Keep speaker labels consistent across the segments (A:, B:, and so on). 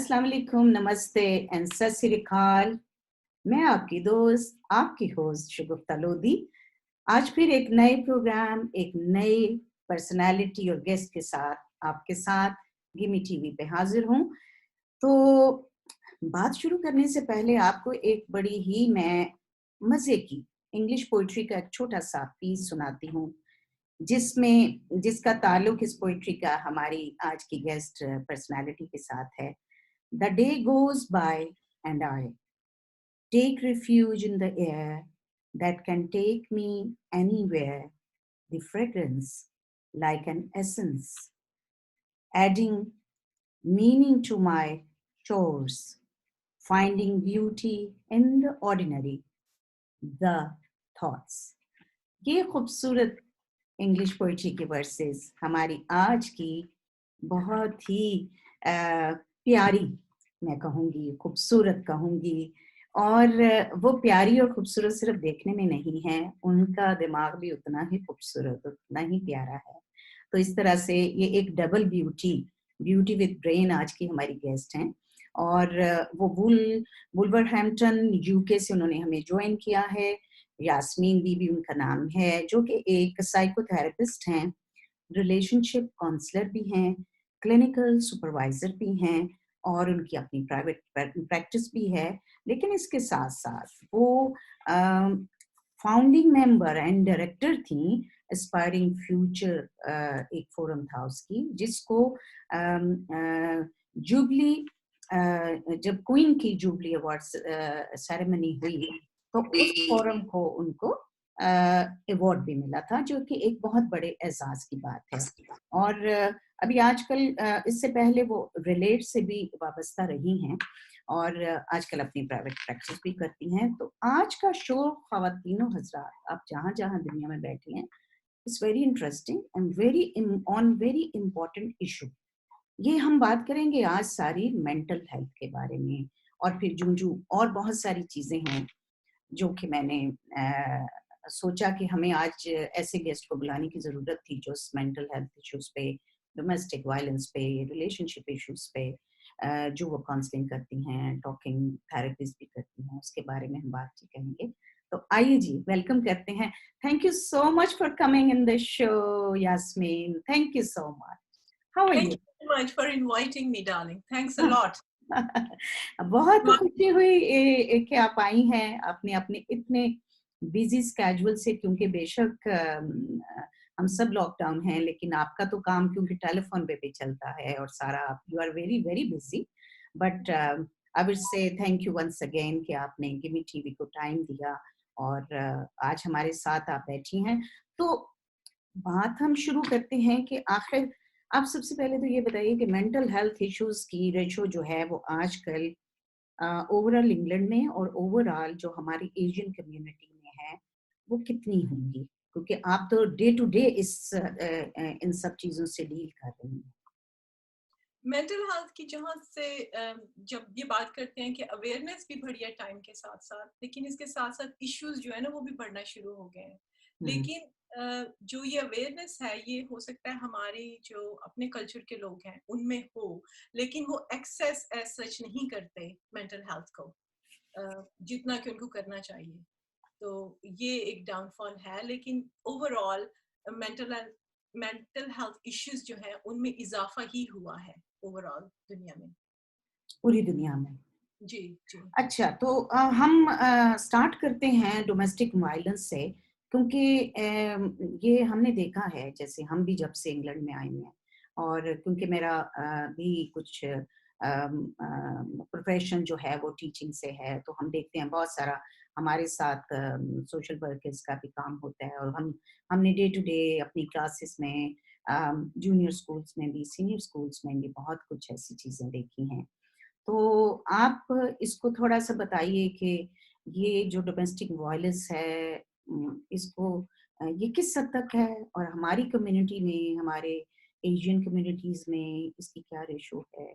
A: अस्सलाम वालेकुम, नमस्ते एंड सत श्री अकाल। मैं आपकी दोस्त, आपकी होस्ट शगुफ्ता लोधी आज फिर एक नए प्रोग्राम, एक नए पर्सनालिटी और गेस्ट के साथ आपके साथ गिमी टीवी पे हाजिर हूँ। तो बात शुरू करने से पहले आपको एक बड़ी ही मैं मजे की इंग्लिश पोइट्री का एक छोटा सा पीस सुनाती हूँ, जिसका ताल्लुक इस पोइट्री का हमारी आज की गेस्ट पर्सनालिटी के साथ है। The day goes by and I take refuge in the air that can take me anywhere, the fragrance like an essence, adding meaning to my chores, finding beauty in the ordinary, the thoughts. ये खूबसूरत English poetry के versus हमारी आज की बहुत ही प्यारी, मैं कहूँगी खूबसूरत कहूँगी, और वो प्यारी और खूबसूरत सिर्फ देखने में नहीं है, उनका दिमाग भी उतना ही खूबसूरत, उतना ही प्यारा है। तो इस तरह से ये एक डबल ब्यूटी विद ब्रेन आज की हमारी गेस्ट हैं, और वो वुल्वरहैम्पटन यूके से उन्होंने हमें ज्वाइन किया है। यास्मीन बीबी उनका नाम है, जो कि एक साइकोथेरेपिस्ट हैं, रिलेशनशिप काउंसलर भी हैं, क्लिनिकल सुपरवाइजर भी हैं, और उनकी अपनी प्राइवेट प्रैक्टिस भी है। लेकिन इसके साथ साथ वो फाउंडिंग मेंबर एंड डायरेक्टर थी एस्पायरिंग फ्यूचर, एक फोरम था उसकी, जिसको जुबली जब क्वीन की जुबली अवार्ड सेरेमनी हुई तो उस फोरम को उनको अवार्ड भी मिला था, जो कि एक बहुत बड़े एजाज की बात है। और अभी आजकल इससे पहले वो रिलेट से भी वाबस्ता रही हैं और आजकल अपनी प्राइवेट प्रैक्टिस भी करती हैं। तो आज का शो ख्वातीनो हजरात, आप जहाँ जहाँ दुनिया में बैठी हैं, it's very interesting and very important issue. ये हम बात करेंगे आज सारी मेंटल हेल्थ के बारे में, और फिर जुंजू और बहुत सारी चीजें हैं जो कि मैंने सोचा कि हमें आज ऐसे गेस्ट को बुलाने की ज़रूरत थी जो मेंटल हेल्थ इश्यूज पे, डोमेस्टिक वायलेंस पे, रिलेशनशिप इश्यूज पे जो वो काउंसलिंग करती हैं, टॉकिंग थेरेपीज भी करती हैं, उसके बारे में हम बातचीत करेंगे। तो आइए जी, वेलकम करते हैं। Thank you so much for coming in the show Yasmeen, thank you so much. How are you?
B: Thank you so much for inviting me, darling. Thanks a lot.
A: बहुत खुशी हुई कि आप आई हैं अपने अपने इतने बिजी स्केड्यूल से, क्योंकि बेशक हम सब लॉकडाउन हैं, लेकिन आपका तो काम क्योंकि टेलीफोन पे भी चलता है और सारा, you are very very busy, but I will say thank you once again कि आपने गिमी टीवी को टाइम दिया और आज हमारे साथ आप बैठी हैं। तो बात हम शुरू करते हैं कि आखिर आप सबसे पहले तो ये बताइए कि मेंटल हेल्थ इश्यूज की रेशो जो है वो आजकल ओवरऑल इंग्लैंड में और ओवरऑल जो हमारी एशियन कम्युनिटी में है वो कितनी होंगी, क्योंकि आप तो डे टू डे इन सब चीजों से डील कर रही हैं।
B: मेंटल हेल्थ की जहाँ से जब ये बात करते हैं कि अवेयरनेस भी बढ़ी है टाइम के साथ साथ, लेकिन इसके साथ साथ इश्यूज जो है ना वो भी बढ़ना शुरू हो गए हैं। लेकिन जो ये अवेयरनेस है ये हो सकता है हमारे जो अपने कल्चर के लोग हैं उनमें हो, लेकिन वो एक्सेस एज सच नहीं करते मेंटल हेल्थ को जितना कि उनको करना चाहिए। तो ये एक डाउनफॉल है, लेकिन ओवरऑल मेंटल हेल्थ इश्यूज जो है उनमें इजाफा ही हुआ है ओवरऑल दुनिया में,
A: पूरी दुनिया में।
B: जी जी।
A: अच्छा, तो हम स्टार्ट करते हैं डोमेस्टिक वायलेंस से, क्योंकि ये हमने देखा है, जैसे हम भी जब से इंग्लैंड में आए हैं, और क्योंकि मेरा भी कुछ प्रोफेशन जो है वो टीचिंग से है, तो हम देखते हैं बहुत सारा हमारे साथ सोशल वर्कर्स का भी काम होता है, और हमने डे टू डे अपनी क्लासेस में, जूनियर स्कूल्स में भी, सीनियर स्कूल्स में भी बहुत कुछ ऐसी चीज़ें देखी हैं। तो आप इसको थोड़ा-सा बताइए कि ये जो डोमेस्टिक वायलेंस है, इसको ये किस हद तक है, और हमारी कम्युनिटी में, हमारे एशियन कम्युनिटीज़ में इसकी क्या रेशो है?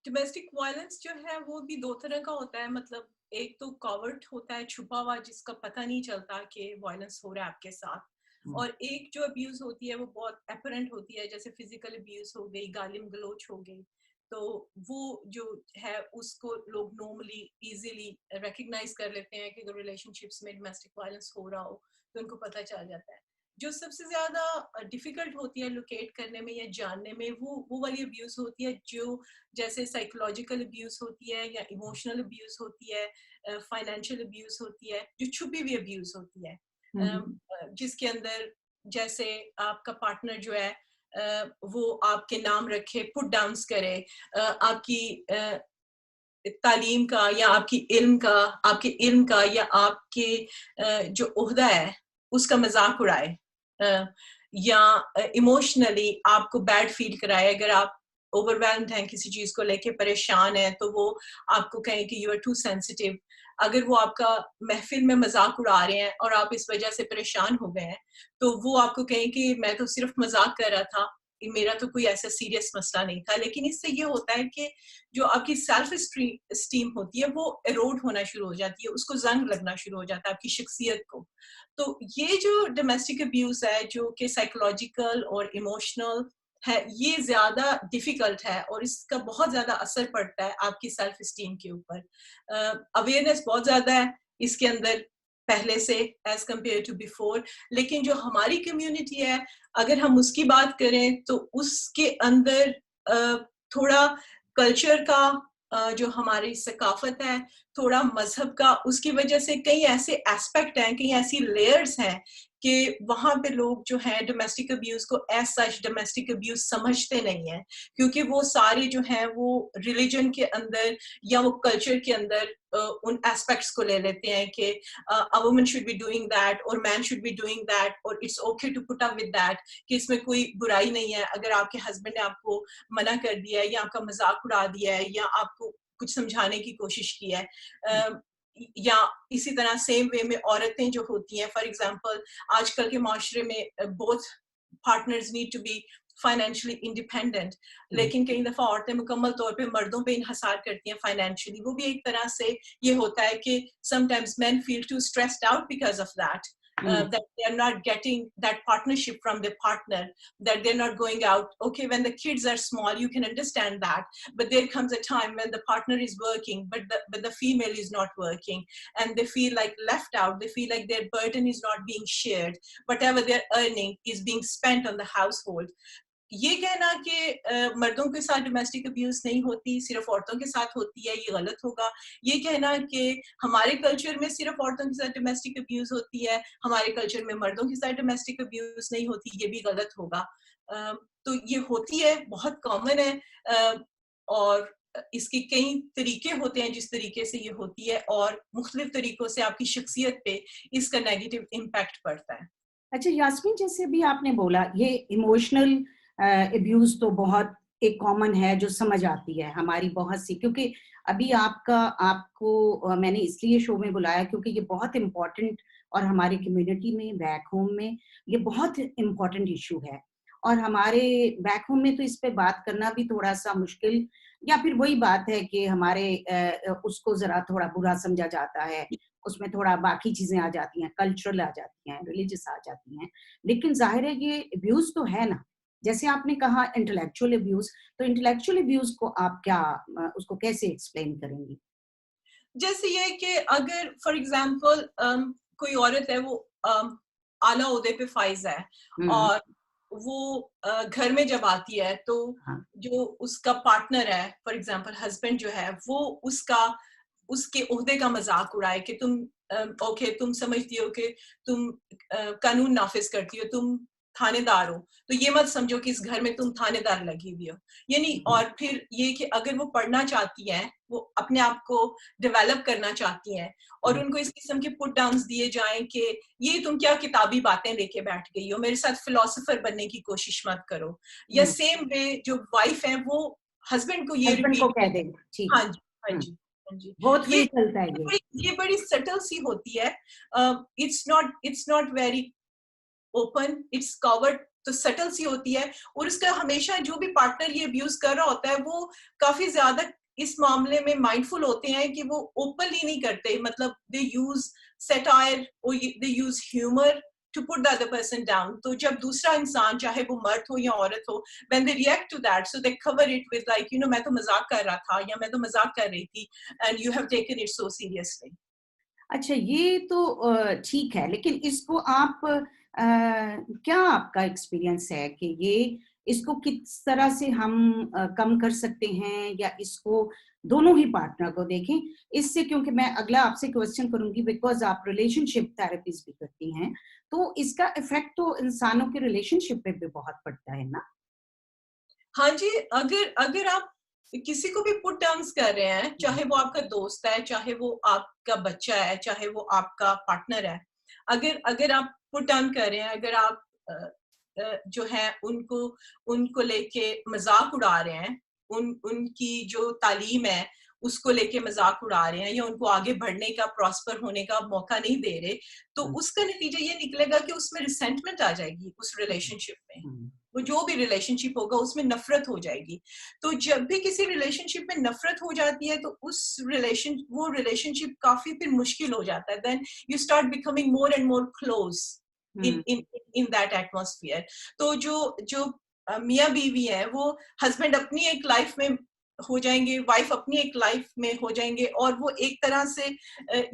B: डोमेस्टिक वायलेंस जो है वो भी दो तरह का होता है, मतलब एक तो कवर्ट होता है, छुपा हुआ, जिसका पता नहीं चलता कि वायलेंस हो रहा है आपके साथ,
A: हुँ,
B: और एक जो अब्यूज होती है वो बहुत अपरेंट होती है, जैसे फिजिकल अब्यूज हो गई, गालिम गलोच हो गई। तो वो जो है उसको लोग नॉर्मली इजीली रिकग्नाइज कर लेते हैं कि अगर रिलेशनशिप्स में डोमेस्टिक वायलेंस हो रहा हो तो उनको पता चल जाता है। जो सबसे ज्यादा डिफिकल्ट होती है लोकेट करने में या जानने में वो वाली अब्यूज होती है जो जैसे साइकोलॉजिकल अब्यूज होती है या इमोशनल अब्यूज होती है, फाइनेंशियल अब्यूज होती है, जो छुपी हुई अब्यूज होती है, जिसके अंदर जैसे आपका पार्टनर जो है वो आपके नाम रखे, पुट डाउन्स करे, आपकी तालीम का या आपके इल्म का या आपके जो ओहदा है उसका मजाक उड़ाए, या इमोशनली आपको बैड फील कराए। अगर आप ओवरवेल्म्ड हैं, किसी चीज को लेके परेशान है, तो वो आपको कहें कि यू आर टू सेंसिटिव। अगर वो आपका महफिल में मजाक उड़ा रहे हैं और आप इस वजह से परेशान हो गए हैं, तो वो आपको कहें कि मैं तो सिर्फ मजाक कर रहा था, मेरा तो कोई ऐसा सीरियस मसला नहीं था। लेकिन इससे ये होता है कि जो आपकी सेल्फ स्टीम होती है वो एरोड होना शुरू हो जाती है, उसको जंग लगना शुरू हो जाता है आपकी शख्सियत को। तो ये जो डोमेस्टिक अब्यूज है जो कि साइकोलॉजिकल और इमोशनल है, ये ज्यादा डिफिकल्ट है और इसका बहुत ज्यादा असर पड़ता है आपकी सेल्फ स्टीम के ऊपर। अवेयरनेस बहुत ज्यादा है इसके अंदर पहले से एज कम्पेयर टू बिफोर। लेकिन जो हमारी कम्युनिटी है, अगर हम उसकी बात करें तो उसके अंदर थोड़ा कल्चर का, जो हमारी सकाफत है, थोड़ा मजहब का, उसकी वजह से कई ऐसे एस्पेक्ट हैं, कई ऐसी लेयर्स हैं कि वहां पे लोग जो है डोमेस्टिक अब्यूज को एज सच डोमेस्टिक अब्यूज समझते नहीं है, क्योंकि वो सारे जो हैं वो रिलीजन के अंदर या वो कल्चर के अंदर उन एस्पेक्ट्स को ले लेते हैं कि a woman should be doing that और man should be doing that और it's okay to put up with that, कि इसमें कोई बुराई नहीं है अगर आपके हस्बैंड ने आपको मना कर दिया है या आपका मजाक उड़ा दिया है या आपको कुछ समझाने की कोशिश की है। या इसी तरह सेम वे में औरतें जो होती हैं, फॉर एग्जांपल आजकल के माशरे में both partners need to be financially independent, लेकिन कई दफा औरतें मुकम्मल तौर पे मर्दों पे इन्हसार करती हैं फाइनेंशियली। वो भी एक तरह से ये होता है कि sometimes men feel too stressed out because of that, that they are not getting that partnership from their partner, that they're not going out. Okay, when the kids are small you can understand that, but there comes a time when the partner is working but the female is not working and they feel like left out, they feel like their burden is not being shared, whatever they're earning is being spent on the household. ये कहना कि मर्दों के साथ domestic abuse नहीं होती, सिर्फ औरतों के साथ होती है, ये गलत होगा। ये कहना कि हमारे कल्चर में सिर्फ औरतों के साथ डोमेस्टिक अब्यूज होती है, हमारे कल्चर में मर्दों के साथ डोमेस्टिक अब्यूज नहीं होती, ये भी गलत होगा। तो ये होती है, बहुत कॉमन है, और इसके कई तरीके होते हैं जिस तरीके से ये होती है, और मुख्तलिफ तरीकों से आपकी शख्सियत पे इसका नेगेटिव इम्पैक्ट पड़ता है।
A: अच्छा यास्मीन, जैसे भी आपने बोला ये इमोशनल अब्यूज तो बहुत एक कॉमन है जो समझ आती है हमारी बहुत सी, क्योंकि अभी आपको मैंने इसलिए शो में बुलाया क्योंकि ये बहुत इम्पोर्टेंट और हमारी कम्युनिटी में बैक होम में ये बहुत इम्पोर्टेंट इशू है। और हमारे बैक होम में तो इस पे बात करना भी थोड़ा सा मुश्किल, या फिर वही बात है कि हमारे उसको जरा थोड़ा बुरा समझा जाता है, उसमें थोड़ा बाकी चीजें आ जाती हैं, कल्चरल आ जाती हैं, रिलीजियस आ जाती हैं। लेकिन जाहिर है ये अब्यूज तो है ना, जैसे आपने कहा इंटेलेक्चुअल अब्यूज, तो इंटेलेक्चुअल अब्यूज को आप क्या उसको कैसे एक्सप्लेन करेंगी?
B: जैसे ये कि अगर फॉर एग्जांपल कोई औरत है, वो आला ओहदे पे फाइज है और वो घर में जब आती है तो जो उसका पार्टनर है, फॉर एग्जांपल हस्बैंड जो है, वो उसके ओहदे का मजाक उड़ाए कि तुम ओके, तुम समझती हो कि तुम कानून नाफिज करती हो, तुम थानेदार हो, तो ये मत समझो कि इस घर में तुम थानेदार लगी हुई हो, यानी। और फिर ये कि अगर वो पढ़ना चाहती हैं, वो अपने आप को डेवलप करना चाहती हैं और उनको इस किस्म के पुट डाउन्स दिए जाएं कि ये तुम क्या किताबी बातें लेके बैठ गई हो, मेरे साथ फिलोसोफर बनने की कोशिश मत करो। या सेम वे जो वाइफ है वो हस्बैंड को ये रिपीट
A: कह देंगे।
B: हाँ जी, हाँ जी, हाँ जी,
A: बहुत फ्री चलता है
B: ये बड़ी सटल सी होती है। It's not very open, it's covered, तो सटल सी होती है। और उसका हमेशा जो भी पार्टनर ये अब्यूज कर रहा होता है वो काफी ज्यादा इस मामले में माइंडफुल होते हैं कि वो ओपनली नहीं करते, मतलब दे यूज सेटायर और they use humour to put the other person down. तो जब दूसरा इंसान चाहे वो मर्द हो या औरत हो, when they react to that, so they cover it with like, you know, मैं तो मजाक कर रहा था या मैं तो मजाक कर रही थी, and you have taken it so seriously.
A: अच्छा, ये तो ठीक है, लेकिन इसको आप क्या आपका एक्सपीरियंस है कि ये इसको किस तरह से हम कम कर सकते हैं, या इसको दोनों ही पार्टनर को देखें इससे, क्योंकि मैं अगला आपसे क्वेश्चन करूंगी बिकॉज आप रिलेशनशिप थेरेपीज भी करती हैं, तो इसका इफेक्ट तो इंसानों के रिलेशनशिप पे भी बहुत पड़ता है ना?
B: हाँ जी, अगर आप किसी को भी पुट डाउन कर रहे हैं, चाहे वो आपका दोस्त है, चाहे वो आपका बच्चा है, चाहे वो आपका पार्टनर है, अगर आप पुट डाउन कर रहे हैं, अगर आप जो है उनको लेके मजाक उड़ा रहे हैं, उनकी जो तालीम है उसको लेके मजाक उड़ा रहे हैं, या उनको आगे बढ़ने का, प्रॉस्पर होने का मौका नहीं दे रहे, तो उसका नतीजा ये निकलेगा कि उसमें रिसेंटमेंट आ जाएगी उस रिलेशनशिप में। वो जो भी रिलेशनशिप होगा उसमें नफरत हो जाएगी। तो जब भी किसी रिलेशनशिप में नफरत हो जाती है तो वो रिलेशनशिप काफी फिर मुश्किल हो जाता है। Then you start becoming more and more close in that atmosphere. तो जो मियाँ बीवी है वो हस्बैंड अपनी एक लाइफ में हो जाएंगे, वाइफ अपनी एक लाइफ में हो जाएंगे, और वो एक तरह से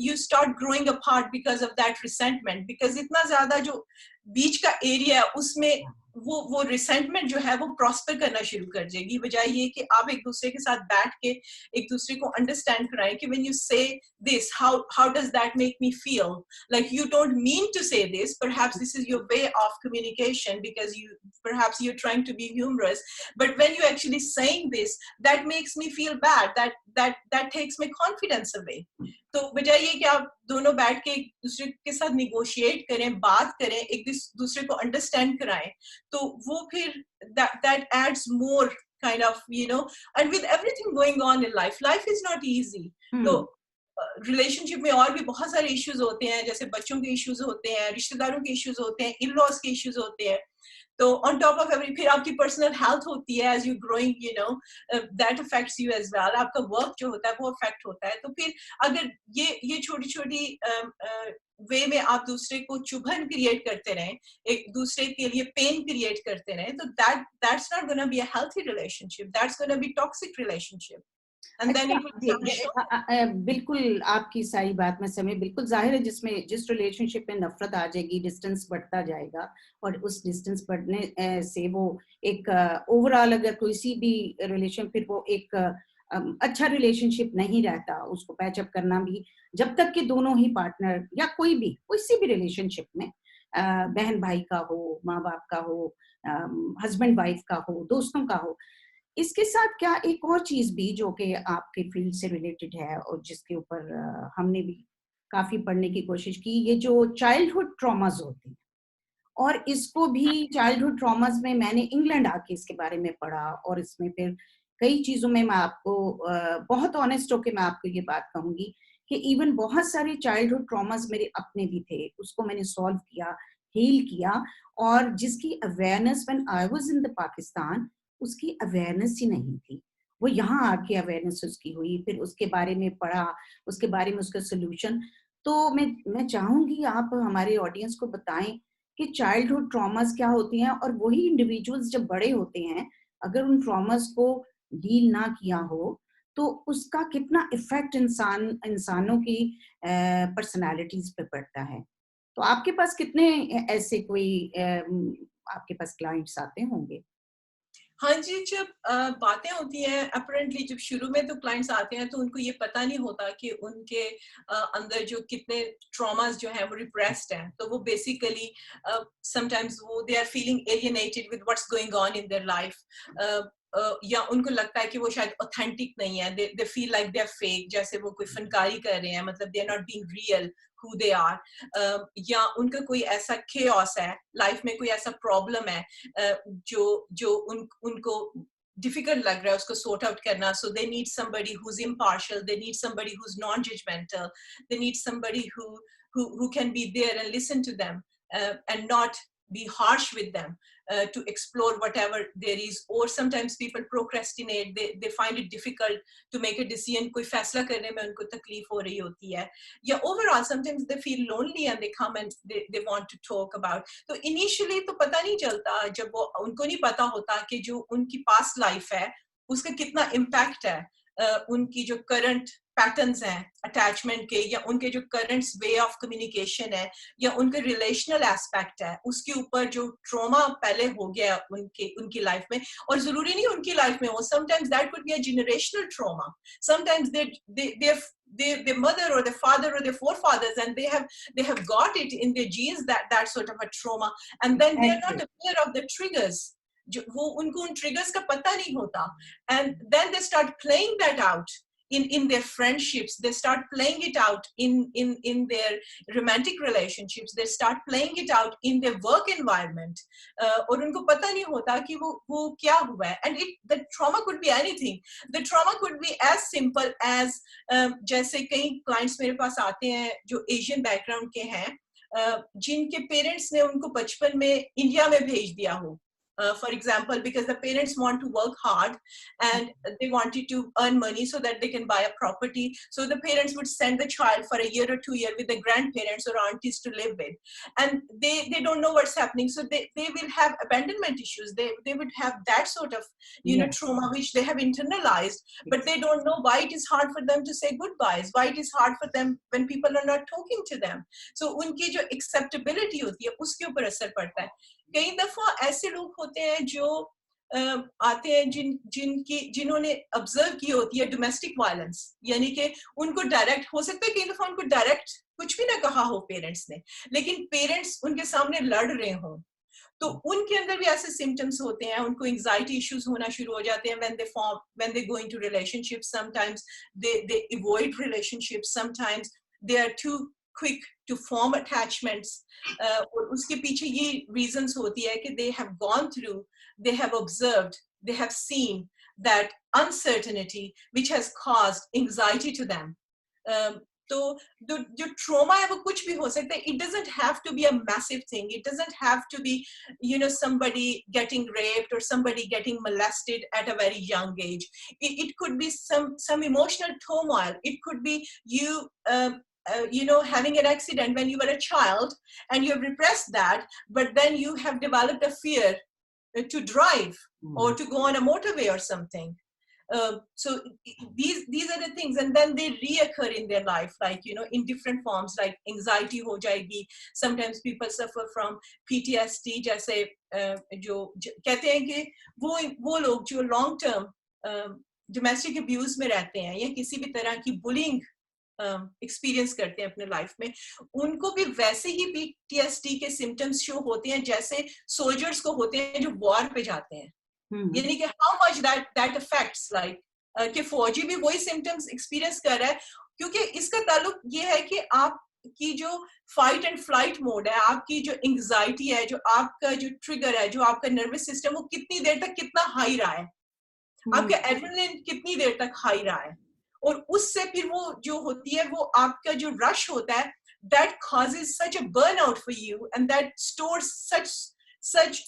B: you start growing apart because of that resentment, because इतना ज्यादा जो बीच का एरिया है उसमें वो रिसेंटमेंट जो है वो प्रॉस्पर करना शुरू कर जाएगी, बजाय ये कि आप एक दूसरे के साथ बैठ के एक दूसरे को अंडरस्टैंड कराएं कि when you say this, how does that make me feel, like you don't mean to say this, perhaps this is your way of communication because perhaps you're trying to be humorous, but when you actually saying this, that makes me feel bad, that takes my confidence away. तो बजाय ये कि आप दोनों बैठ के एक दूसरे के साथ निगोशिएट करें, बात करें, एक दूसरे को अंडरस्टैंड कराएं, तो वो फिर that adds more kind of, you know, and with everything going on in life is not easy. तो रिलेशनशिप में और भी बहुत सारे इश्यूज होते हैं, जैसे बच्चों के इश्यूज होते हैं, रिश्तेदारों के इश्यूज होते हैं, इन-लॉज के इश्यूज होते हैं। तो ऑन टॉप ऑफ एवरी फिर आपकी पर्सनल हेल्थ होती है, as you growing, you know, that affects you as well, आपका वर्क जो होता है वो अफेक्ट होता है। तो फिर अगर ये छोटी छोटी वे में आप दूसरे को चुभन क्रिएट करते रहें, एक दूसरे के लिए पेन क्रिएट करते रहें, तो that's not going to be a healthy relationship, that's going to be toxic relationship. And then it will
A: बिल्कुल आपकी सारी बात में समय बिल्कुल जाहिर है, जिस रिलेशनशिप में नफरत आ जाएगी, डिस्टेंस बढ़ता जाएगा, और उस डिस्टेंस बढ़ने से वो एक ओवरऑल अगर कोई सी भी रिलेशन, फिर वो एक अच्छा रिलेशनशिप नहीं रहता, उसको पैचअप करना भी, जब तक कि दोनों ही पार्टनर या कोई सी भी रिलेशनशिप में बहन भाई का हो, माँ बाप का हो, हस्बैंड वाइफ का हो, दोस्तों का हो। इसके साथ क्या एक और चीज भी जो कि आपके फील्ड से रिलेटेड है और जिसके ऊपर हमने भी काफी पढ़ने की कोशिश की, ये जो चाइल्डहुड ट्रॉमास होते हैं, और इसको भी चाइल्डहुड ट्रॉमास में मैंने इंग्लैंड आके इसके बारे में पढ़ा, और इसमें फिर कई चीजों में मैं आपको बहुत ऑनेस्ट होके मैं आपको ये बात कहूंगी कि इवन बहुत सारे चाइल्डहुड ट्रॉमास मेरे अपने भी थे, उसको मैंने सॉल्व किया, हील किया, और जिसकी awareness when I was in the Pakistan उसकी अवेयरनेस ही नहीं थी, वो यहाँ आके अवेयरनेस उसकी हुई, फिर उसके बारे में पढ़ा, उसके बारे में उसका सोल्यूशन। तो मैं चाहूंगी आप हमारे ऑडियंस को बताएं कि चाइल्डहुड ट्रॉमास क्या होती हैं, और वही इंडिविजुअल्स जब बड़े होते हैं अगर उन ट्रॉमास को डील ना किया हो तो उसका कितना इफेक्ट इंसानों की पर्सनालिटीज पे पड़ता है। तो आपके पास कितने ऐसे कोई आपके पास क्लाइंट्स आते होंगे?
B: हाँ जी, जब बातें होती हैं अपरेंटली, जब शुरू में तो क्लाइंट्स आते हैं तो उनको ये पता नहीं होता कि उनके अंदर जो कितने ट्रॉमास जो हैं वो रिप्रेस्ड हैं। तो वो बेसिकली समटाइम्स वो they are feeling alienated with what's going on in their life, या उनको लगता है कि वो शायद ऑथेंटिक नहीं है, they feel like they are fake, जैसे वो कोई फनकारी कर रहे हैं, मतलब they are not being real who they are, या उनका कोई ऐसा chaos है लाइफ में, कोई ऐसा प्रॉब्लम है जो उनको डिफिकल्ट लग रहा है उसको सॉर्ट आउट करना। So they need somebody who's impartial, they need somebody who's non-judgmental, they need somebody who can be there and listen to them, and not be harsh with them to explore whatever there is. Or sometimes people procrastinate, they find it difficult to make a decision, koi faisla karne mein unko takleef ho rahi hoti hai, ya overall sometimes they feel lonely and they come and they want to talk about. So initially to pata nahi chalta, jab wo unko nahi pata hota ki jo unki past life hai uska kitna impact hai उनकी जो current patterns हैं attachment के, या उनके जो current way of communication है, या उनके रिलेशनल एस्पेक्ट है, उसके ऊपर जो ट्रॉमा पहले हो गया उनकी लाइफ में. और जरूरी नहीं उनकी लाइफ में हो, sometimes that could be a generational trauma. Sometimes their mother or their father or their forefathers, and they have got it in their genes, that sort of a trauma, and then they are not aware of the triggers. वो उनको उन triggers का पता नहीं होता, and then they start playing that out in their friendships, they start playing it out in their romantic relationships, they start playing it out in their work environment, और उनको पता नहीं होता कि वो क्या हुआ है. And the trauma could be anything. The trauma could be as simple as जैसे कई clients मेरे पास आते हैं जो Asian background के हैं, जिनके parents ने उनको बचपन में इंडिया में भेज दिया हो. For example, because the parents want to work hard and they wanted to earn money so that they can buy a property. So the parents would send the child for a year or 2 years with the grandparents or aunties to live with. And they don't know what's happening. So they will have abandonment issues. They would have that sort of, trauma which they have internalized, but they don't know why it is hard for them to say goodbyes, why it is hard for them when people are not talking to them. So उनकी जो acceptability होती है उसके ऊपर असर पड़ता है. कई दफा ऐसे लोग होते हैं जो आते हैं जिन्होंने ऑब्जर्व की होती है डोमेस्टिक वायलेंस, यानी कि उनको डायरेक्ट हो सकता है कई दफा उनको डायरेक्ट कुछ भी ना कहा हो पेरेंट्स ने, लेकिन पेरेंट्स उनके सामने लड़ रहे हों, तो उनके अंदर भी ऐसे सिम्टम्स होते हैं, उनको एंजाइटी इश्यूज होना शुरू हो जाते हैं when they go into relationships. Sometimes they avoid relationships, sometimes they are too quick to form attachments, और उसके पीछे ये reasons होती है कि they have gone through, they have observed, they have seen that uncertainty which has caused anxiety to them. तो जो trauma है वो कुछ भी हो सकता है. It doesn't have to be a massive thing. It doesn't have to be, somebody getting raped or somebody getting molested at a very young age. It could be some emotional turmoil. It could be you having an accident when you were a child and you have repressed that, but then you have developed a fear to drive or to go on a motorway or something. So these are the things, and then they reoccur in their life, like in different forms, like anxiety ho jayegi. Sometimes people suffer from PTSD, जैसे जो कहते हैं कि वो लोग जो long term domestic abuse में रहते हैं या किसी भी तरह की bullying एक्सपीरियंस करते हैं अपने लाइफ में, उनको भी वैसे ही PTSD के सिम्टम्स शो होते हैं जैसे सोल्जर्स को होते हैं जो वॉर पे जाते हैं. यानी कि how much that affects, like कि फौजी भी वही सिम्टम्स एक्सपीरियंस कर रहा है, क्योंकि इसका ताल्लुक ये है कि आपकी जो फाइट एंड फ्लाइट मोड है, आपकी जो एंजाइटी है, जो आपका जो ट्रिगर है, जो आपका नर्वस सिस्टम, वो कितनी देर तक कितना हाई रहा है, आपका एड्रेनलिन कितनी देर तक हाई रहा है, और उससे फिर वो जो होती है वो आपका जो रश होता है, that causes such a burnout for you and that stores such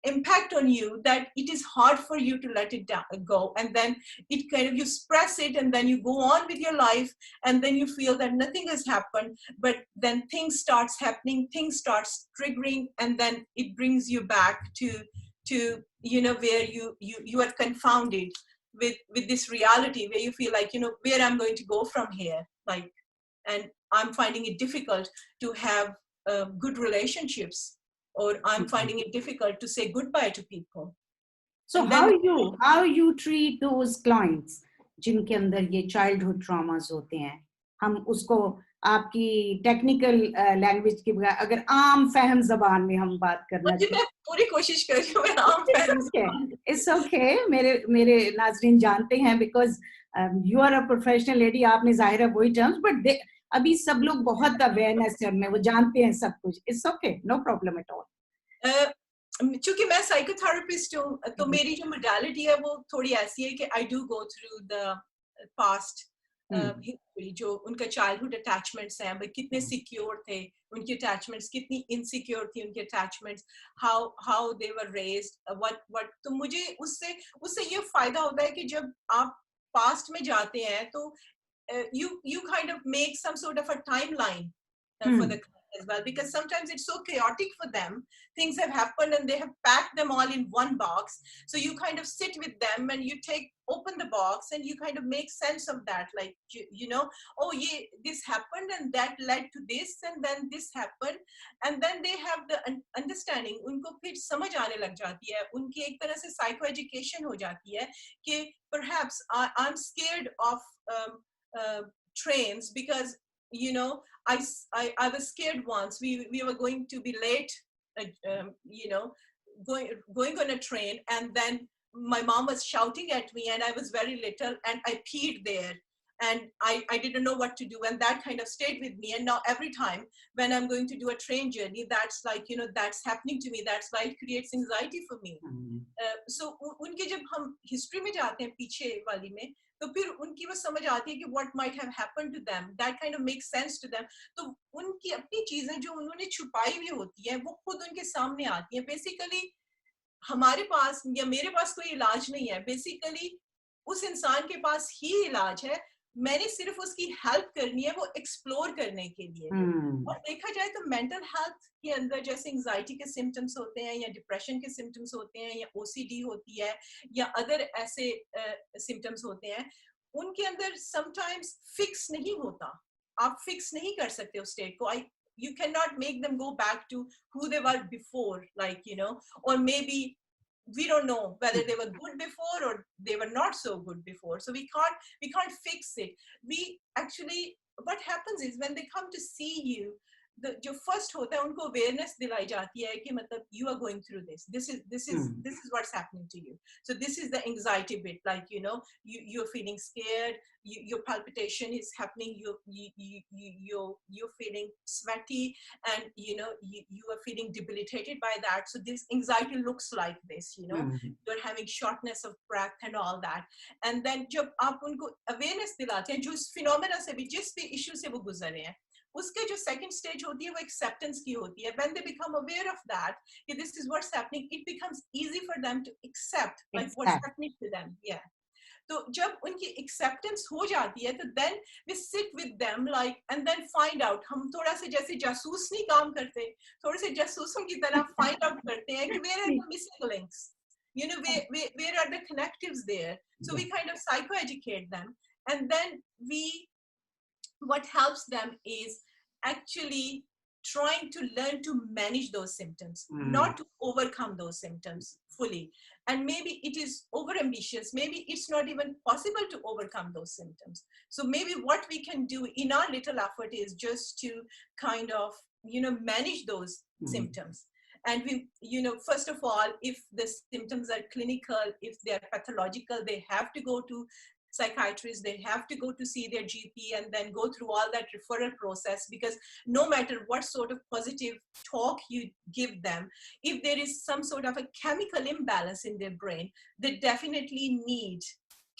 B: impact on you that it is hard for you to let it go, and then it kind of, you suppress it and then you go on with your life, and then you feel that nothing has happened, but then things starts happening, things starts triggering, and then it brings you back to where you are confounded with this reality, where you feel like, where I'm going to go from here, like, and I'm finding it difficult to have good relationships, or I'm finding it difficult to say goodbye to people.
A: So how you treat those clients जिनके अंदर ये childhood traumas होते हैं, हम उसको आपकी technical language की बगैर अगर आम फहम जबान में हम बात करना चाहिए,
B: मैं पूरी कोशिश कर रही हूँ मैं आम फहम.
A: इट्स ओके, मेरे नाज़रीन जानते हैं because you are a professional lady, आपने जाहिर है वही टर्म्स, बट अभी सब लोग बहुत अवेयरनेस में वो जानते हैं सब कुछ. It's okay, no problem at all.
B: चूंकि मैं साइकोथेरेपिस्ट हूँ, तो मेरी जो मोडालिटी है वो थोड़ी ऐसी है कि I do go through the past history, जो उनका चाइल्डहुड अटैचमेंट्स हैं, भाई कितने सिक्योर थे उनके अटैचमेंट्स, कितनी इनसिक्योर थी उनके attachments, how they were raised, what. तो मुझे उससे उससे ये फायदा होता है कि जब आप पास्ट में जाते हैं तो you kind of make some sort of a timeline for the client as well, because sometimes it's so chaotic for them. Things have happened and they have packed them all in one box. So you kind of sit with them and you open the box and you kind of make sense of that, like you know, oh yeah, this happened and that led to this and then this happened, and then they have the understanding. उनको फिर समझ आने लग जाती है, उनकी एक तरह से psycho education हो जाती है कि perhaps I'm scared of trains because you know I was scared once. We were going to be late, you know, going on a train, and then my mom was shouting at me, and I was very little, and I peed there, and I didn't know what to do, and that kind of stayed with me. And now every time when I'm going to do a train journey, that's like, you know, that's happening to me. That's why it creates anxiety for me. So उनके जब हम history में जाते हैं पीछे वाली में, तो फिर उनकी वो समझ आती है कि what might have happened to them, that kind of makes sense to them. तो उनकी अपनी चीजें जो उन्होंने छुपाई हुई होती हैं वो खुद उनके सामने आती हैं. बेसिकली हमारे पास या मेरे पास कोई इलाज नहीं है, बेसिकली उस इंसान के पास ही इलाज है. मैंने सिर्फ उसकी हेल्प करनी है वो एक्सप्लोर करने के लिए. और देखा जाए तो मेंटल हेल्थ के अंदर जैसे एंजाइटी के सिम्टम्स होते हैं या डिप्रेशन के सिम्टम्स होते हैं या ओसीडी होती है या अदर ऐसे सिम्टम्स होते हैं, उनके अंदर समटाइम्स फिक्स नहीं होता. आप फिक्स नहीं कर सकते उस स्टेट को. You cannot make them go back to who they were before, like, you know, or maybe we don't know whether they were good before or they were not so good before. So we can't fix it. We actually, what happens is when they come to see you, जो first होता है उनको awareness दिलाई जाती है कि मतलब you are going through this, this is what's happening to you. So this is the anxiety bit, like, you know, you're feeling scared, your palpitation is happening, you're feeling sweaty, and you know you are feeling debilitated by that. So this anxiety looks like this, you know, you're having shortness of breath and all that. And then जब आप उनको awareness दिलाते हैं, जो इस phenomena से भी, जिस भी issue से वो गुजर रहे हैं, उसके जो सेकंड स्टेज होती है वो एक्सेप्टेंस की होती है. When they become aware of that, this is what's happening, it becomes easy for them to accept like what's happening to them. Yeah. तो जब उनकी एक्सेप्टेंस हो जाती है तो then we sit with them like and then find out. हम थोड़ा से जैसे जासूस नहीं काम करते, थोड़े से जासूसों की तरह find out करते हैं कि where are the missing links, you know, where are the connectives there. So we kind of psychoeducate them, and then what helps them is actually trying to learn to manage those symptoms, not to overcome those symptoms fully. And maybe it is over ambitious, maybe it's not even possible to overcome those symptoms. So maybe what we can do in our little effort is just to kind of, you know, manage those symptoms. And we, you know, first of all, if the symptoms are clinical, if they are pathological, they have to go to psychiatrists, they have to go to see their GP and then go through all that referral process, because no matter what sort of positive talk you give them, if there is some sort of a chemical imbalance in their brain, they definitely need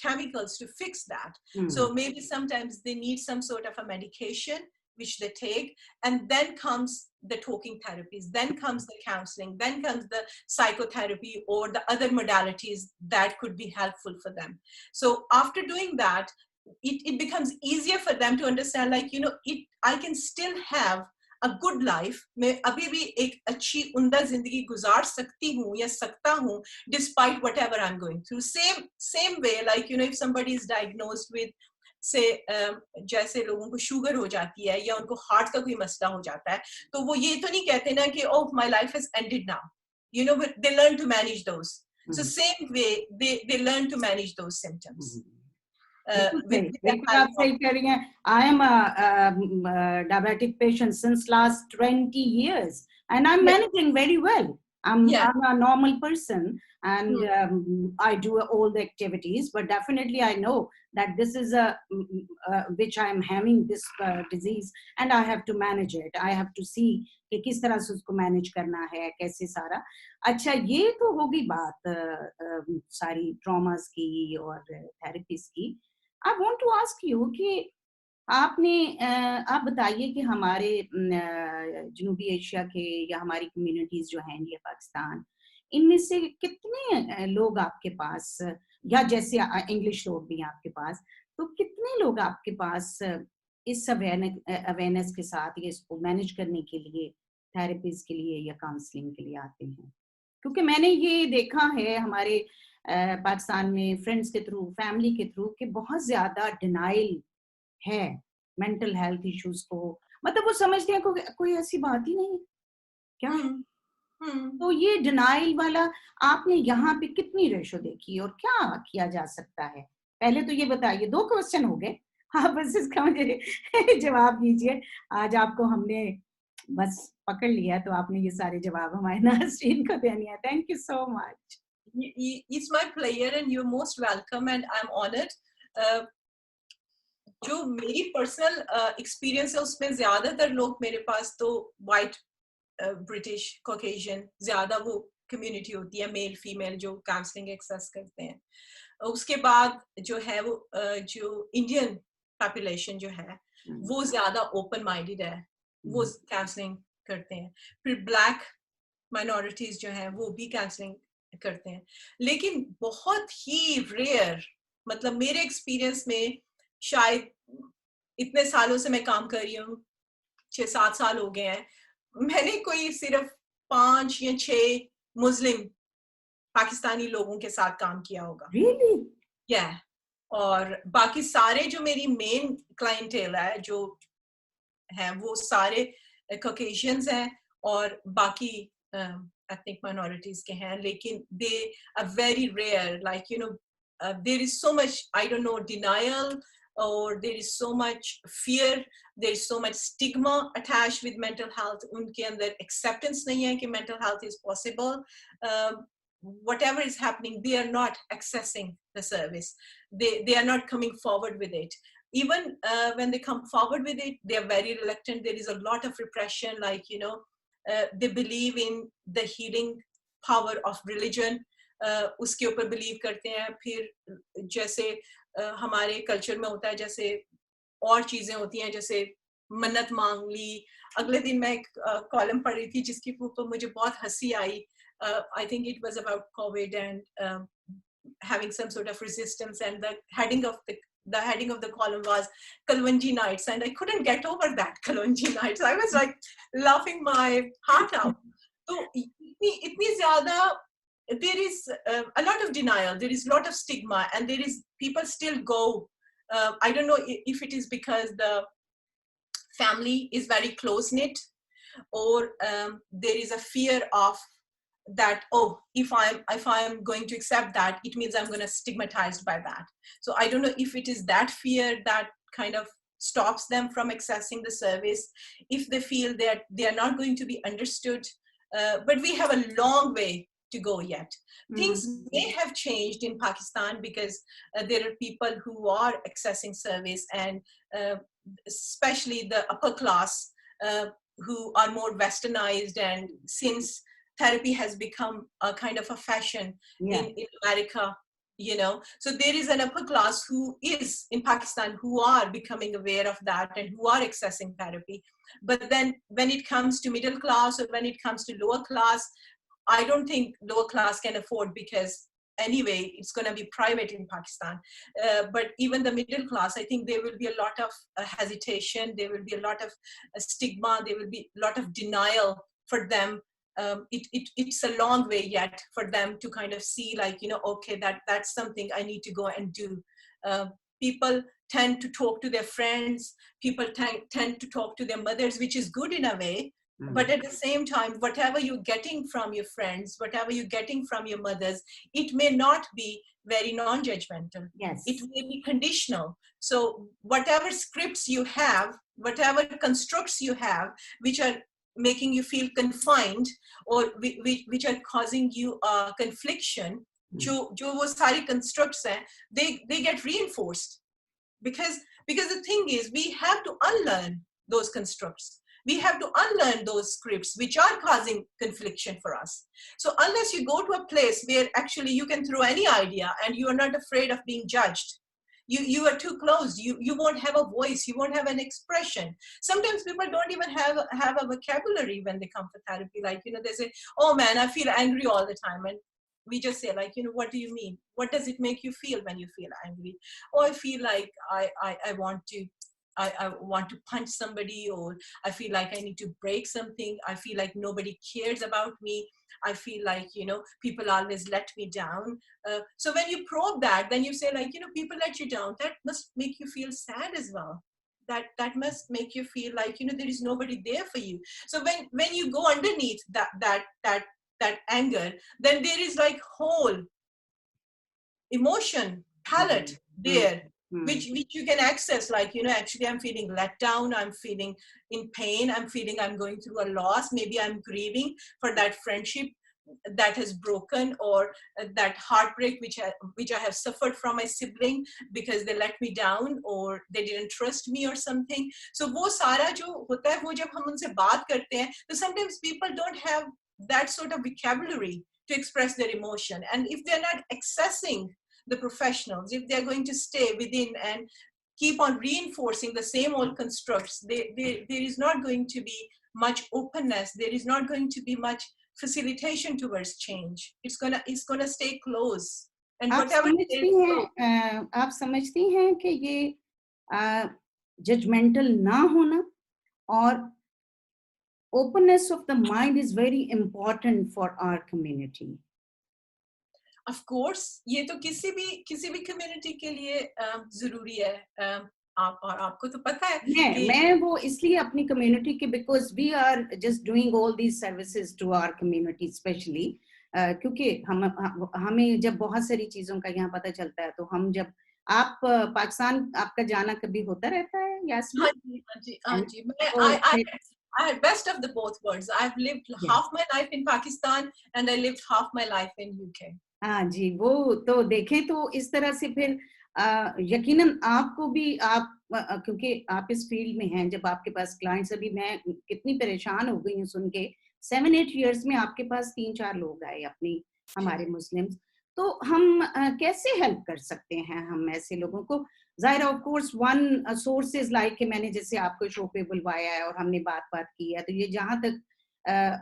B: chemicals to fix that. So maybe sometimes they need some sort of a medication which they take, and then comes the talking therapies, then comes the counseling, then comes the psychotherapy or the other modalities that could be helpful for them. So after doing that, it becomes easier for them to understand, like, you know, I can still have a good life. मैं अभी भी एक अच्छी उम्दा जिंदगी गुजार सकती हूँ या सकता हूँ despite whatever I'm going through. Same way, like, you know, if somebody is diagnosed with से जैसे लोगों को शुगर हो जाती है या उनको हार्ट का कोई मसला हो जाता है, तो वो ये तो नहीं कहते ना कि oh my life has ended now, you know, but they learn to manage those. So same way they learn to manage those symptoms.
A: आप सही कह रही हैं. I am a diabetic patient since last 20 years and I'm managing very well. I'm a normal person and I do all the activities, but definitely I know that this is which I am having this disease and I have to manage it. I have to see कि किस तरह से उसको manage करना है, कैसे सारा. अच्छा, ये तो होगी बात सारी ट्रॉमास की और थेरेपीज की. I want to ask you कि आपने आप बताइए कि हमारे जनूबी एशिया के या हमारी कम्युनिटीज जो हैं इंडिया पाकिस्तान, इनमें से कितने लोग आपके पास, या जैसे इंग्लिश लोग भी हैं आपके पास, तो कितने लोग आपके पास इस अवेयरनेस के साथ ये इसको मैनेज करने के लिए, थेरेपीज के लिए या काउंसलिंग के लिए आते हैं? क्योंकि मैंने ये देखा है हमारे पाकिस्तान में फ्रेंड्स के थ्रू, फैमिली के थ्रू, कि बहुत ज्यादा डिनाइल है मेंटल हेल्थ इश्यूज को, मतलब वो समझते हैं कोई ऐसी बात ही नहीं क्या है। तो ये डिनाइल वाला आपने यहाँ पे कितनी रेशो देखी और क्या किया जा सकता है? पहले तो ये बताइए, 2 क्वेश्चन हो गए, आप बस इसका मुझे जवाब दीजिए। आज आपको हमने बस पकड़ लिया, तो आपने ये सारे जवाब हमारे नाज़रीन को देने हैं। Thank you so much.
B: It's my pleasure and you're most welcome and I'm honored. जो मेरी पर्सनल एक्सपीरियंस है उसमें ज्यादातर लोग मेरे पास तो वाइट ब्रिटिश कॉकेशियन ज्यादा वो कम्युनिटी होती है, मेल फीमेल जो काउंसलिंग एक्सेस करते हैं। उसके बाद जो है वो जो इंडियन पॉपुलेशन जो है वो ज्यादा ओपन माइंडेड है, वो काउंसलिंग करते हैं। फिर ब्लैक माइनॉरिटीज जो हैं वो भी काउंसलिंग करते हैं, लेकिन बहुत ही रेयर, मतलब मेरे एक्सपीरियंस में शायद इतने सालों से मैं काम कर रही हूँ, 6-7 साल हो गए हैं, मैंने कोई सिर्फ 5 या 6 मुस्लिम पाकिस्तानी लोगों के साथ काम किया होगा।
A: Really?
B: Yeah. और बाकी सारे जो मेरी मेन क्लाइंटेल है जो है वो सारे कॉकेशियंस हैं और बाकी ethnic minorities के हैं, लेकिन they are very rare, like you know there is so much, I don't know, denial, or there is so much fear, there is so much stigma attached with mental health. उनके अंदर acceptance नहीं है कि mental health is possible. Whatever is happening, they are not accessing the service, they are not coming forward with it. Even when they come forward with it, they are very reluctant. There is a lot of repression, like you know they believe in the healing power of religion, उसके ऊपर believe करते हैं। फिर जैसे हमारे culture में होता है, जैसे और चीजें होती हैं, जैसे मन्नत मांग ली। अगले दिन मैं एक कॉलम पढ़ रही थी जिसकी ऊपर मुझे बहुत हंसी आई। I think it was about COVID and having some sort of resistance, and the heading of the column was Kalwanji nights, and I couldn't get over that Kalwanji nights. I was like laughing my heart out. So itni zyada, there is a lot of denial, there is a lot of stigma, and there is people still go. I don't know if it is because the family is very close knit, or there is a fear of that, oh, if I'm going to accept that, it means I'm going to stigmatized by that. So I don't know if it is that fear that kind of stops them from accessing the service, if they feel that they are not going to be understood. But we have a long way to go yet. Things may have changed in Pakistan because there are people who are accessing service, and especially the upper class who are more westernized, and since therapy has become a kind of a fashion in America, you know, so there is an upper class who is in Pakistan who are becoming aware of that and who are accessing therapy. But then when it comes to middle class, or when it comes to lower class, I don't think lower class can afford, because anyway it's going to be private in Pakistan. But even the middle class, I think there will be a lot of hesitation, there will be a lot of stigma, there will be a lot of denial for them. It's a long way yet for them to kind of see, like, you know, okay, that's something I need to go and do. People tend to talk to their friends, people tend to talk to their mothers, which is good in a way. But at the same time, whatever you're getting from your friends, whatever you're getting from your mothers, it may not be very non-judgmental.
A: Yes.
B: It may be conditional. So whatever scripts you have, whatever constructs you have, which are making you feel confined, or which are causing you a confliction, jo wo sari constructs hain, they get reinforced. Because the thing is, we have to unlearn those constructs. We have to unlearn those scripts which are causing confliction for us. So unless you go to a place where actually you can throw any idea and you are not afraid of being judged, you are too closed. You won't have a voice. You won't have an expression. Sometimes people don't even have a vocabulary when they come for therapy. Like, they say, oh man, I feel angry all the time. And we just say, like, what do you mean? What does it make you feel when you feel angry? Oh, I feel like I want to punch somebody, or I feel like I need to break something. I feel like nobody cares about me. I feel like, people always let me down. So when you probe that, then you say, like, people let you down. That must make you feel sad as well. That must make you feel like, there is nobody there for you. So when you go underneath that anger, then there is like whole emotion palette there, which you can access. Like, actually I'm feeling let down, I'm feeling in pain, I'm feeling I'm going through a loss, maybe I'm grieving for that friendship that has broken, or that heartbreak which I have suffered from my sibling because they let me down, or they didn't trust me or something. So wo sara jo hota hai, wo jab hum unse baat karte hain, so sometimes people don't have that sort of vocabulary to express their emotion. And if they're not accessing the professionals, if they're going to stay within and keep on reinforcing the same old constructs, there is not going to be much openness. There is not going to be much facilitation towards change. It's gonna stay close. And whatever
A: आप समझती हैं कि ये judgmental ना होना और openness of the mind is very important for our community.
B: Of course, ये तो किसी भी community के लिए जरूरी है. आपको तो पता है
A: मैं वो इसलिए अपनी community के, because we are just doing all these services to our community especially, क्योंकि हमें जब बहुत सारी चीजों का यहाँ पता चलता है, तो हम जब आप पाकिस्तान आपका जाना कभी होता रहता है यास्मीन?
B: हाँ जी. I had best of the both worlds. I've lived half my life in Pakistan and I lived half my life in UK.
A: हाँ जी, वो तो देखें तो इस तरह से फिर यकीनन आपको भी, आप क्योंकि आप इस फील्ड में हैं, जब आपके पास क्लाइंट्स, अभी मैं कितनी परेशान हो गई हूँ सुन के, 7-8 years में आपके पास 3-4 लोग आए अपनी, हमारे मुस्लिम्स, तो हम कैसे हेल्प कर सकते हैं हम ऐसे लोगों को? जाहिर of course one sources like कि मैंने जैसे आपको शो पे बुलवाया है और हमने बात की है, तो ये जहाँ तक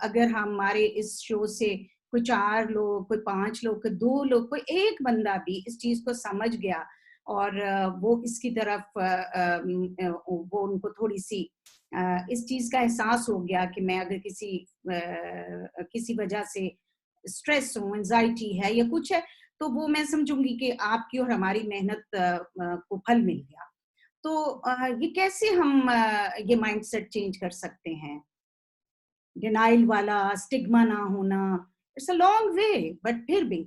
A: अगर हमारे इस शो से कोई 4 लोग, कोई 5 लोग, कोई 2 लोग, कोई एक बंदा भी इस चीज को समझ गया और वो इसकी तरफ वो उनको थोड़ी सी इस चीज का एहसास हो गया कि मैं अगर किसी वजह से स्ट्रेस हूँ, एंजाइटी है या कुछ है, तो वो मैं समझूंगी कि आपकी और हमारी मेहनत को फल मिल गया. तो ये कैसे हम ये माइंडसेट चेंज कर सकते हैं? डिनाइल वाला, स्टिग्मा ना होना, it's a long way, but फिर भी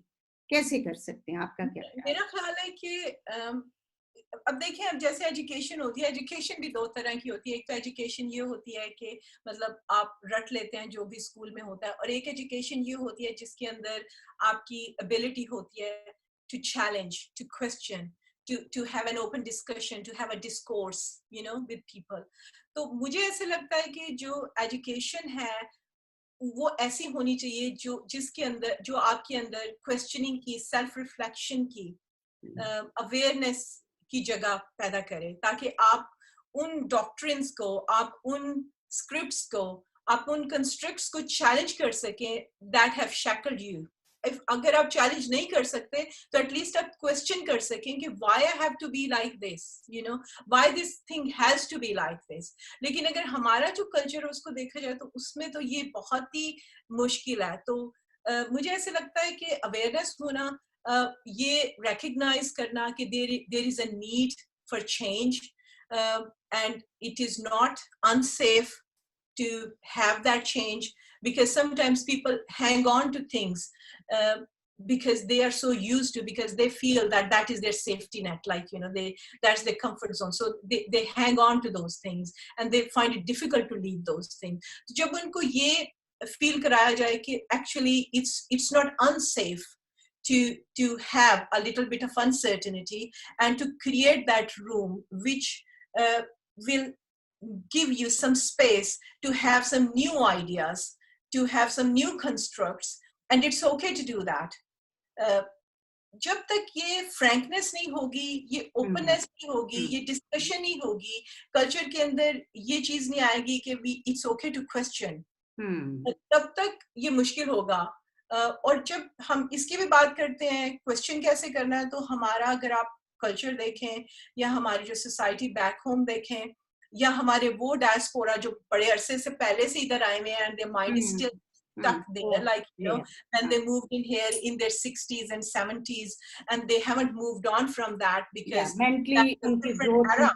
A: कैसे कर सकते हैं? आपका क्या ख्याल?
B: मेरा ख्याल है कि अब देखिए, अब जैसे एजुकेशन होती है, एजुकेशन भी 2 तरह की होती है. एक तो एजुकेशन ये होती है कि मतलब आप रट लेते हैं जो भी स्कूल में होता है, और एक एजुकेशन ये होती है जिसके अंदर आपकी एबिलिटी होती है to challenge, to question, to have an open discussion, to have a discourse, with people. तो मुझे ऐसे लगता है कि जो एजुकेशन है वो ऐसी होनी चाहिए जिसके अंदर, जो आपके अंदर क्वेश्चनिंग की, सेल्फ रिफ्लेक्शन की, अवेयरनेस की जगह पैदा करे, ताकि आप उन डॉक्ट्रिन्स को, आप उन स्क्रिप्ट्स को, आप उन कंस्ट्रक्ट्स को चैलेंज कर सकें दैट हैव शैकल्ड यू. अगर आप चैलेंज नहीं कर सकते तो एटलीस्ट आप क्वेश्चन कर सकें कि why I have to be like this, why this thing has to be like this. लेकिन अगर हमारा जो कल्चर है उसको देखा जाए तो उसमें तो ये बहुत ही मुश्किल है. तो मुझे ऐसे लगता है कि अवेयरनेस होना, ये रिकग्नाइज करना कि there is a need for change, and it is not unsafe to have that change, because sometimes people hang on to things because they are so used to, because they feel that is their safety net, like that's their comfort zone, so they hang on to those things and they find it difficult to leave those things. So jab unko ye feel karaya jaye ki actually it's not unsafe to have a little bit of uncertainty, and to create that room which will give you some space to have some new ideas, to have some new constructs, and it's okay to do that. जब तक ये frankness नहीं होगी, ये openness नहीं होगी, ये discussion नहीं होगी, कल्चर के अंदर ये चीज नहीं आएगी कि इट्स ओके टू क्वेश्चन, तब तक ये मुश्किल होगा। और जब हम इसकी भी बात करते हैं क्वेश्चन कैसे करना है, तो हमारा अगर आप कल्चर देखें या हमारी जो सोसाइटी बैक होम देखें या हमारे वो डायस्पोरा जो बड़े अरसे से पहले से इधर आए हुए हैं and their mind is still stuck there, like when they moved in here in their 60s and 70s and they haven't moved on from that because
A: mentally
B: that's a different era.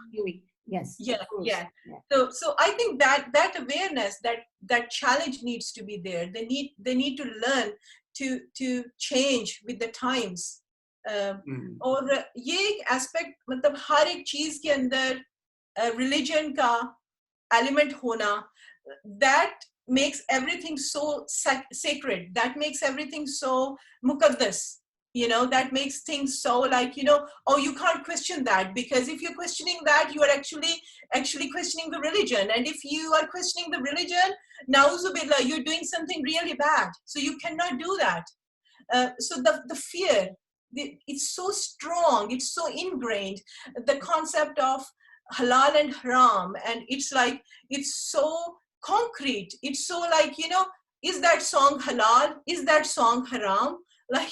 A: Yes,
B: yeah. So I think that awareness, that challenge needs to be there. They need to learn to change with the times. और ये एक aspect, मतलब हर एक चीज के अंदर religion का element होना, that makes everything so sacred, that makes everything so muqaddas, that makes things so like, oh, you can't question that, because if you're questioning that, you are actually questioning the religion, and if you are questioning the religion, na'uzubillah, you're doing something really bad, so you cannot do that. So the fear, it's so strong, it's so ingrained, the concept of halal and haram, and it's so concrete, it's so like, is that song halal, is that song haram, like,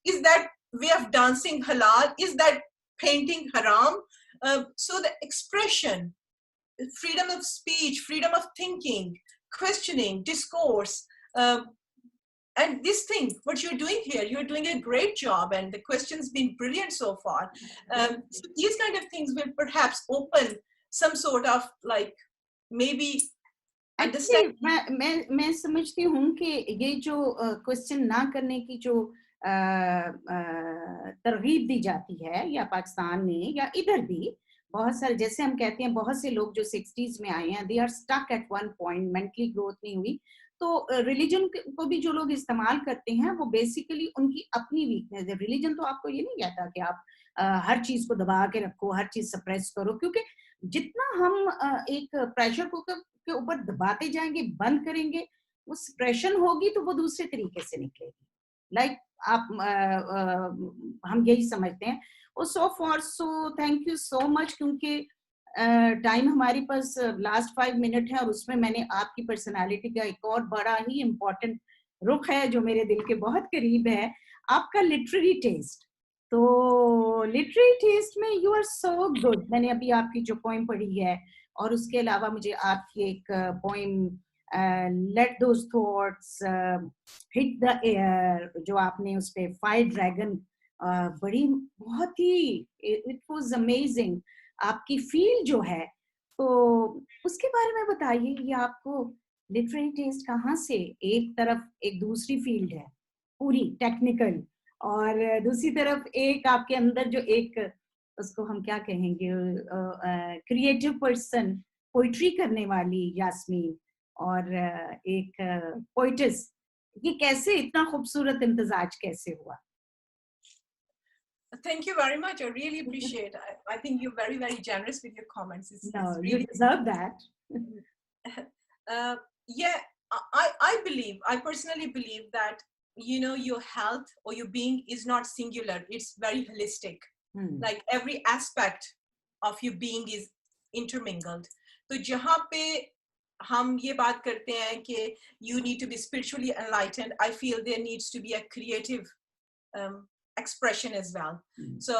B: is that way of dancing halal, is that painting haram? So the expression, freedom of speech, freedom of thinking, questioning, discourse, and this thing, what you're doing here, you're doing a great job, and the question's been brilliant so far. So these kind of things will perhaps open some sort of like maybe understand.
A: मैं समझती हूँ कि ये जो question ना करने की जो तरगीब दी जाती है, या पाकिस्तान में या इधर भी बहुत सारे, जैसे हम कहते हैं बहुत से लोग जो 60s में आए हैं, they are stuck at one point, mentally growth नहीं हुई, तो रिलीजन को भी जो लोग इस्तेमाल करते हैं वो बेसिकली उनकी अपनी वीकनेस है। रिलीजन तो आपको ये नहीं कहता कि आप हर चीज को दबा के रखो, हर चीज सप्रेस करो, क्योंकि जितना हम एक प्रेशर कुकर के ऊपर दबाते जाएंगे, बंद करेंगे, वो सप्रेशन होगी तो वो दूसरे तरीके से निकलेगी। लाइक आप हम यही समझते हैं। So thank you so much, क्योंकि टाइम हमारे पास लास्ट 5 मिनट है, और उसमें मैंने आपकी पर्सनालिटी का एक और बड़ा ही इम्पोर्टेंट रुख है जो मेरे दिल के बहुत करीब है, आपका लिटरेरी टेस्ट। तो लिटरेरी टेस्ट में यू आर सो गुड। मैंने अभी आपकी जो पोइम पढ़ी है, और उसके अलावा मुझे आपकी एक poem late those thoughts hit the air, जो आपने उस पे फायर ड्रैगन, बड़ी बहुत ही इट वाज अमेजिंग आपकी फील जो है, तो उसके बारे में बताइए। ये आपको लिटरेरी टेस्ट कहाँ से, एक तरफ एक दूसरी फील्ड है पूरी टेक्निकल, और दूसरी तरफ एक आपके अंदर जो एक, उसको हम क्या कहेंगे, क्रिएटिव पर्सन, पोइट्री करने वाली यास्मीन, और एक पोइटिस, ये कैसे इतना खूबसूरत इम्तिजाज कैसे हुआ?
B: Thank you very much. I really appreciate. I think you're very, very generous with your comments. It's really,
A: you deserve that.
B: Yeah, I personally believe that, your health or your being is not singular. It's very holistic. Like every aspect of your being is intermingled. तो जहाँ पे हम ये बात करते हैं कि you need to be spiritually enlightened, I feel there needs to be a creative expression as well. So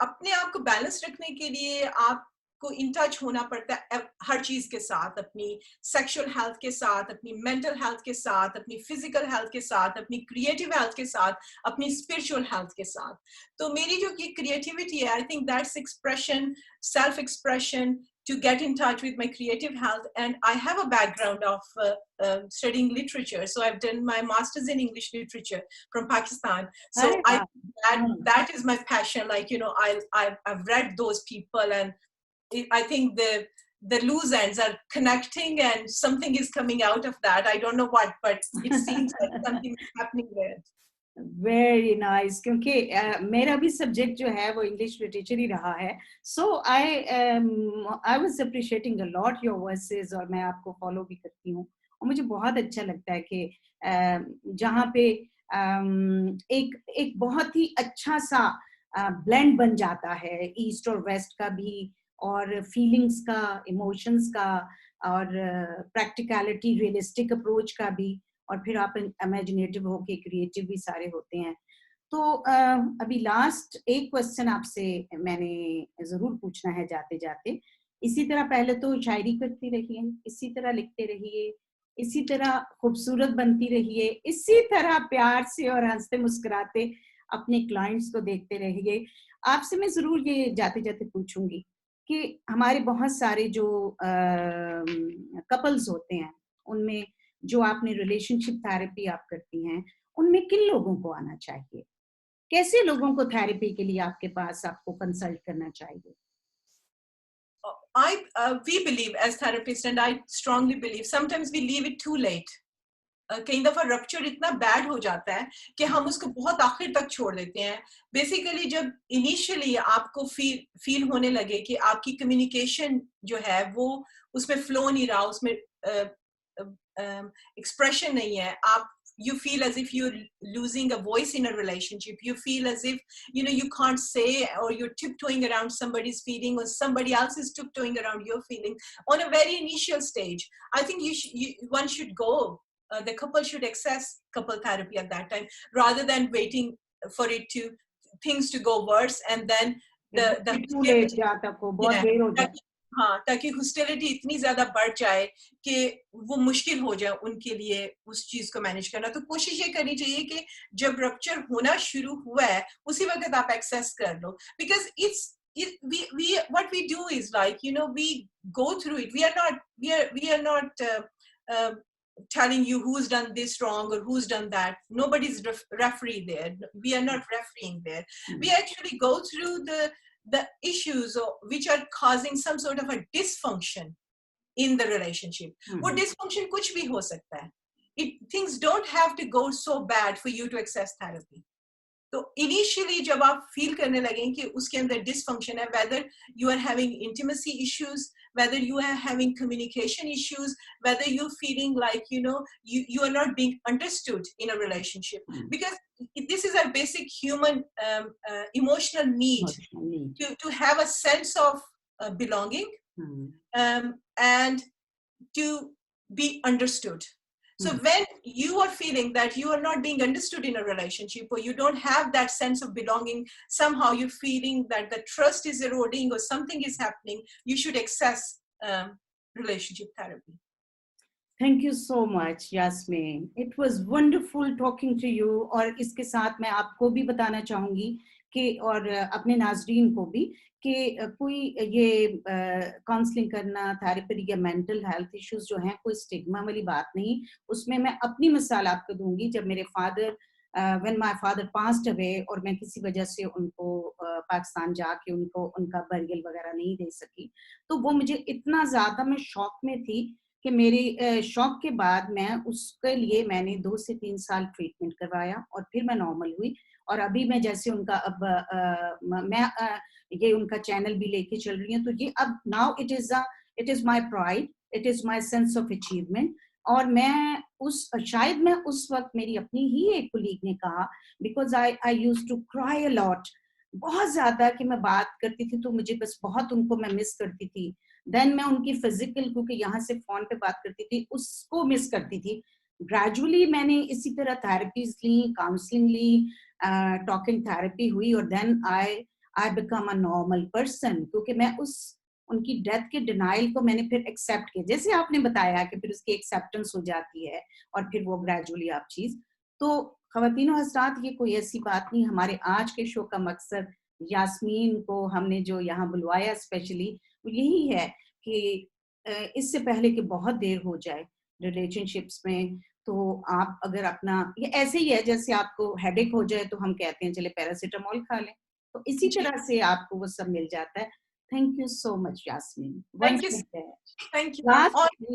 B: अपने आप को बैलेंस रखने के लिए आपको इन टच होना पड़ता है हर चीज के साथ, अपनी सेक्सुअल हेल्थ के साथ, अपनी मेंटल हेल्थ के साथ, अपनी फिजिकल हेल्थ के साथ, अपनी क्रिएटिव हेल्थ के साथ, अपनी स्पिरिचुअल हेल्थ के साथ। तो मेरी जो ये क्रिएटिविटी है, I think that's expression, self expression, to get in touch with my creative health. And I have a background of studying literature. So I've done my master's in English literature from Pakistan. So that is my passion. Like, I've read those people, and I think the loose ends are connecting, and something is coming out of that. I don't know what, but it seems like something is happening there.
A: Very nice, क्योंकि मेरा भी subject जो है वो English literature ही रहा है। So I was appreciating a lot your verses, और मैं आपको फॉलो भी करती हूँ, और मुझे बहुत अच्छा लगता है कि जहाँ पे एक बहुत ही अच्छा सा ब्लेंड बन जाता है, ईस्ट और वेस्ट का भी, और फीलिंग्स का, इमोशंस का, और प्रैक्टिकलिटी, रियलिस्टिक अप्रोच का भी, और फिर आप इमेजिनेटिव होके क्रिएटिव भी सारे होते हैं। तो अभी लास्ट एक क्वेश्चन आपसे मैंने जरूर पूछना है जाते जाते। इसी तरह पहले तो शायरी करती रहिए, इसी तरह लिखते रहिए, इसी तरह खूबसूरत बनती रहिए, इसी तरह प्यार से और हंसते मुस्कुराते अपने क्लाइंट्स को देखते रहिए। आपसे मैं जरूर ये जाते जाते पूछूंगी कि हमारे बहुत सारे जो कपल्स होते हैं, उनमें जो आपने रिलेशनशिप थेरेपी आप करती हैं, उनमें किन लोगों को आना चाहिए? कैसे लोगों को थेरेपी के लिए आपके पास आपको कंसल्ट करना चाहिए?
B: We believe as therapists, and I strongly believe, sometimes we leave it too late. कई दफा रप्चर इतना बैड हो जाता है कि हम उसको बहुत आखिर तक छोड़ देते हैं। बेसिकली जब इनिशियली आपको फील होने लगे कि आपकी कम्युनिकेशन जो है वो उसमें फ्लो नहीं रहा, उसमें एक्सप्रेशन नहीं है, आप you feel as if you're losing a voice in a relationship, you feel as if you can't say, or you're tiptoeing around somebody's feeling, or somebody else is tiptoeing around your feeling on a very initial stage, I think one should go, the couple should access couple therapy at that time, rather than waiting for things to go worse, and then ताकि hostility इतनी ज्यादा बढ़ जाए कि वो मुश्किल हो जाए उनके लिए उस चीज को मैनेज करना। तो कोशिश ये करनी चाहिए कि जब रप्चर होना शुरू हुआ है उसी वक्त आप एक्सेस कर लो, because what we do is like we go through it, we are not telling you who's done this wrong or who's done that. Nobody's referee there, we are not refereeing there. We actually go through the issues which are causing some sort of a dysfunction in the relationship. वो dysfunction कुछ भी हो सकता है. Things don't have to go so bad for you to access therapy. तो initially जब आप feel करने लगें कि उसके अंदर dysfunction है, whether you are having intimacy issues, whether you are having communication issues, whether you're feeling like you are not being understood in a relationship, because this is a basic human emotional need to have a sense of belonging, and to be understood. So when you are feeling that you are not being understood in a relationship, or you don't have that sense of belonging, somehow you're feeling that the trust is eroding or something is happening, you should access relationship therapy.
A: Thank you so much, Yasmin. It was wonderful talking to you. और इसके साथ मैं आपको भी बताना चाहूँगी कि, और अपने नाज़रीन को भी, कि कोई ये काउंसलिंग करना, थेरेपी या मेंटल हेल्थ इश्यूज जो हैं, कोई स्टिग्मा वाली बात नहीं। उसमें मैं अपनी मिसाल आपको दूंगी। जब मेरे father, when my father passed away, और मैं किसी वजह से उनको पाकिस्तान जाके उनका बरियल वगैरह नहीं दे सकी, तो वो मुझे इतना ज़्यादा, मैं शॉक में थी कि मेरे शॉक के बाद उसके लिए मैंने 2 से 3 साल ट्रीटमेंट करवाया, और फिर मैं नॉर्मल हुई। और अभी मैं जैसे उनका मैं ये उनका चैनल भी लेके चल रही हूँ, तो ये अब now it is my pride, it is my sense of achievement. और मैं शायद मैं उस वक्त, मेरी अपनी ही एक कोलीग ने कहा, because I used to cry a lot, बहुत ज्यादा, कि मैं बात करती थी तो मुझे बस बहुत उनको मैं मिस करती थी। देन मैं उनकी फिजिकल, क्योंकि यहाँ से फोन पे बात करती थी, उसको मिस करती थी। ग्रेजुअली मैंने इसी तरह थेरेपीज ली, काउंसलिंग ली, टॉकिंग थेरेपी हुई, और then I become a normal person, क्योंकि मैं उनकी डेथ के डिनाइल को मैंने फिर एक्सेप्ट किया, जैसे आपने बताया कि फिर उसकी एक्सेप्टेंस हो जाती है, और फिर वो ग्रेजुअली आप चीज। तो ख़वातीनो हज़रात, ये कोई ऐसी बात नहीं। हमारे आज के शो का मकसद, यास्मीन को हमने जो यहाँ बुलवाया स्पेशली, यही है कि इससे पहले कि बहुत देर हो जाए रिलेशनशिप्स में, तो आप अगर अपना, ये ऐसे ही है जैसे आपको हेडेक हो जाए तो हम कहते हैं चले पैरासीटामोल खा लें, तो इसी तरह से आपको वो सब मिल जाता है। Thank you so much, Yasmin.
B: Thank you. Thank you.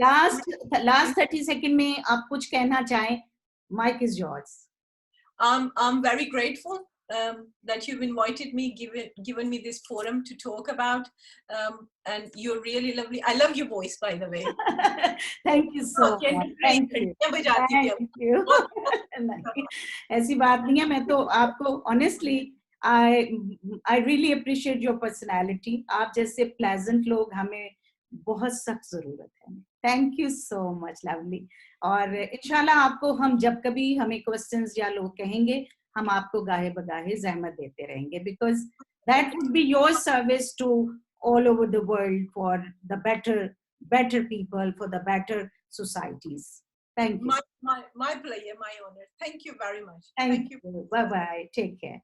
A: Last 30 seconds में आप कुछ कहना चाहें? Mic is yours.
B: I'm very grateful that you've invited me, given me this forum to talk about. And you're really lovely. I love your voice, by the way.
A: Thank you so much. Thank you. Thank you. ऐसी बात नहीं है, मैं तो आपको honestly I really appreciate your personality. आप जैसे pleasant लोग हमें बहुत सख्त जरूरत है. Thank you so much, lovely. और इंशाल्लाह आपको हम जब कभी हमें questions या लोग कहेंगे, हम आपको गाहे बगाहे ज़हमत देते रहेंगे, because that would be your service to all over the world for the better people, for the better societies. Thank you.
B: My pleasure, my honor. Thank you very much.
A: Thank you. Bye bye. Take care.